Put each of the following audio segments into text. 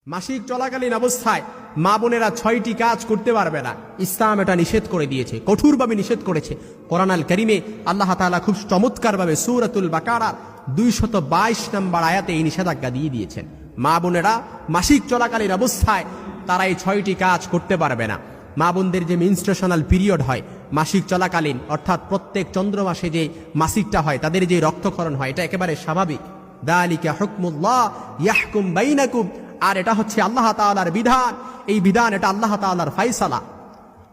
মাসিক চলাকালীন অবস্থায় মা বোনেরা ৬টি কাজ করতে পারবে না। ইসলাম এটা নিষেধ করে দিয়েছে, কঠোরভাবে নিষেধ করেছে। কোরআন আল কারীমে আল্লাহ তাআলা খুব চমৎকারভাবে সূরাতুল বাকারার ২২২ নম্বর আয়াতে এই নিষেধাজ্ঞা দিয়ে দিয়েছেন। মা বোনেরা মাসিক চলাকালীন অবস্থায় তারা এই ৬টি কাজ করতে পারবে না। মা বোনদের যে মেনস্ট্রুয়েশনাল পিরিয়ড হয় মাসিক চলাকালীন, অর্থাৎ প্রত্যেক চন্দ্র মাসে যে মাসিকটা হয়, তাদের যে রক্তক্ষরণ হয়, এটা একেবারে স্বাভাবিক। যালিকা হুকমুল্লাহ ইয়াহকুম বাইনাকুম, আর এটা হচ্ছে আল্লাহ তাআলার বিধান। এই বিধান, এটা আল্লাহ তাআলার ফায়সালা।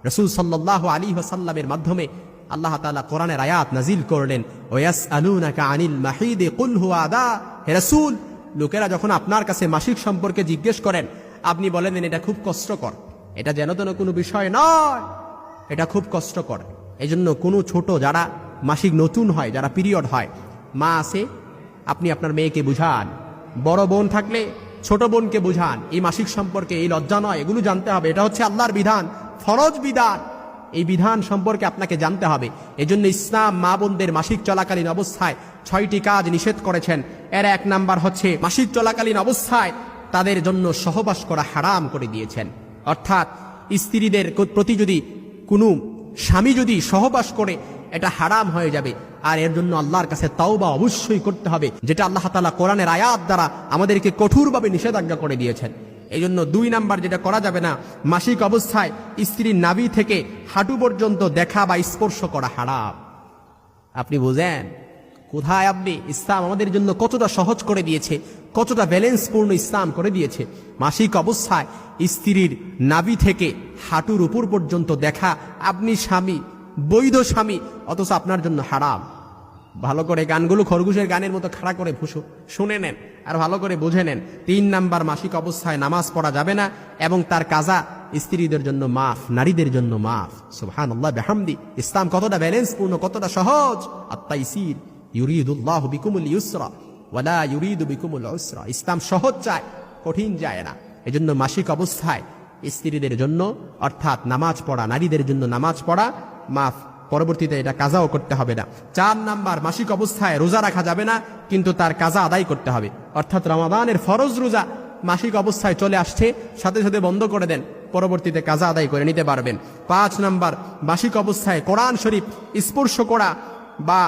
রাসূল সাল্লাল্লাহু আলাইহি ওয়াসাল্লামের মাধ্যমে আল্লাহ তাআলা কোরআনের আয়াত নাজিল করলেন, ওয়াসআলুনাকা আনিল মাহিদ কুল হুয়া আযা। হে রাসূল, লোকেরা যখন আপনার কাছে মাসিক সম্পর্কে জিজ্ঞেস করেন, আপনি বলে দেন এটা খুব কষ্টকর, এটা যেন তেন কোনো বিষয় নয়, এটা খুব কষ্টকর। এই জন্য কোনো ছোট যারা মাসিক নতুন হয়, যারা পিরিয়ড হয়, মা আছে, আপনি আপনার মেয়েকে বুঝান। বড় বোন থাকলে ছোট বোনকে বুঝান, এই মাসিক সম্পর্কে এই লজ্জা নয়, এগুলো জানতে হবে। এটা হচ্ছে আল্লাহর বিধান, ফরজ বিধান। এই বিধান সম্পর্কে আপনাকে জানতে হবে। এজন্য ইসলাম মা বোনদের মাসিক চলাকালীন অবস্থায় ৬টি কাজ নিষেধ করেছেন। এর ১ নাম্বার হচ্ছে মাসিক চলাকালীন অবস্থায় তাদের জন্য সহবাস করা হারাম করে দিয়েছেন। অর্থাৎ স্ত্রীদের প্রতি যদি কোনো স্বামী যদি সহবাস করে, এটা হারাম হয়ে যাবে। আর এর জন্য আল্লাহর কাছে তাওবা অবশ্যই করতে হবে, যেটা আল্লাহ তাআলা কোরআনের আয়াত দ্বারা আমাদেরকে কঠোরভাবে নিষেধাজ্ঞা করে দিয়েছেন। এই জন্য ২ নাম্বার যেটা করা যাবে না, মাসিক অবস্থায় স্ত্রীর নাভি থেকে হাঁটু পর্যন্ত দেখা বা স্পর্শ করা হারাম। আপনি বুঝেন কোথায় আপনি ইসলাম আমাদের জন্য কতটা সহজ করে দিয়েছে, কতটা ব্যালেন্সপূর্ণ ইসলাম করে দিয়েছে। মাসিক অবস্থায় স্ত্রীর নাভি থেকে হাঁটুর উপর পর্যন্ত দেখা, আপনি স্বামী, বৈধ স্বামী, অথচ আপনার জন্য হারাম। ভালো করে গানগুলো খরগোশের গানের মতো খাড়া করে শুনে নেন আর ভালো করে বুঝে নেন। ৩ নাম্বার, মাসিক অবস্থায় নামাজ পড়া যাবে না এবং তার কাজা স্ত্রীদের জন্য মাফ, নারীদের জন্য মাফ। সুবহানাল্লাহ বিহামদি। ইসলাম কতটা ব্যালেন্সপূর্ণ, কতটা সহজ। আত-তাইসির ইউরিদুল্লাহু বিকুমুল ইউসরা ওয়ালা ইউরিদু বিকুমুল উসরা। ইসলাম সহজ চায়, কঠিন যায় না। এজন্য মাসিক অবস্থায় স্ত্রীদের জন্য, অর্থাৎ নামাজ পড়া, নারীদের জন্য নামাজ পড়া মাফ, পরবর্তীতে এটা কাজাও করতে হবে না। ৪ নাম্বার, মাসিক অবস্থায় রোজা রাখা যাবে না, কিন্তু তার কাজা আদায় করতে হবে। অর্থাৎ রমাদানের ফরজ রোজা মাসিক অবস্থায় চলে আসছে, সাথে সাথে বন্ধ করে দেন, পরবর্তীতে কাজা আদায় করে নিতে পারবেন। ৫ নাম্বার, মাসিক অবস্থায় কোরআন শরীফ স্পর্শ করা বা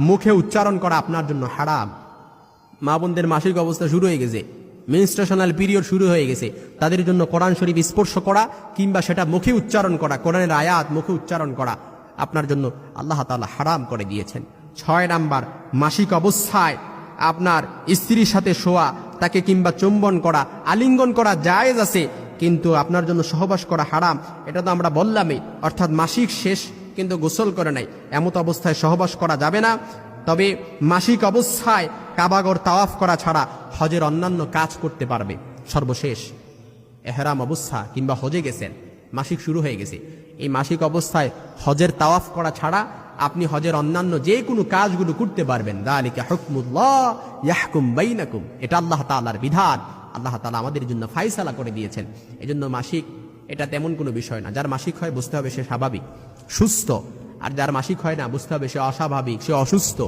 মুখে উচ্চারণ করা আপনার জন্য হারাম। মা বোনদের মাসিক অবস্থা শুরু হয়ে গেছে, মেনস্ট্রুয়েশনাল পিরিয়ড শুরু হয়ে গেছে, তাদের জন্য কোরআন শরীফ স্পর্শ করা কিংবা সেটা মুখে উচ্চারণ করা, কোরআনের আয়াত মুখে উচ্চারণ করা আপনার জন্য আল্লাহ তাআলা হারাম করে দিয়েছেন। ৬ নাম্বার, মাসিক অবস্থায় আপনার স্ত্রীর সাথে শোয়া, তাকে কিংবা চুম্বন করা, আলিঙ্গন করা জায়েজ আছে, কিন্তু আপনার জন্য সহবাস করা হারাম। এটা তো আমরা বললামই। অর্থাৎ মাসিক শেষ কিন্তু গোসল করে নাই, এমত অবস্থায় সহবাস করা যাবে না। তবে মাসিক অবস্থায় কাবাগর তাওয়াফ করা ছাড়া হজের অন্যান্য কাজ করতে পারবে। সর্বশেষ, এহরাম অবস্থা কিংবা হজে গেছেন, মাসিক শুরু হয়ে গেছে, এই মাসিক অবস্থায় হজের তাওয়াফ করা ছাড়া আপনি হজের অন্যান্য যে কোনো কাজগুলো করতে পারবেন। যালিকা হুকমুল্লাহ ইয়াহকুম বাইনাকুম, এটা আল্লাহ তাআলার বিধান, আল্লাহ তাআলা আমাদের জন্য ফায়সালা করে দিয়েছেন। এজন্য মাসিক এটা তেমন কোনো বিষয় না। যার মাসিক হয় বুঝতে হবে সে স্বাভাবিক, সুস্থ, আর যার মাসিক হয় না বুঝতে হবে সে অস্বাভাবিক, সে অসুস্থ।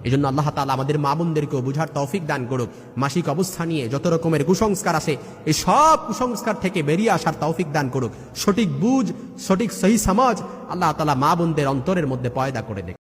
এজন্য আল্লাহ তাআলা আমাদের মা বোনদেরকেও বুঝার তৌফিক দান করুক। মাসিক অবস্থা নিয়ে যত রকমের কুসংস্কার আছে, এই সব কুসংস্কার থেকে বেরিয়ে আসার তৌফিক দান করুক। সঠিক বুঝ, সঠিক সহি সমাজ আল্লাহ তাআলা মা বোনদের অন্তরের মধ্যে পয়দা করে দেয়।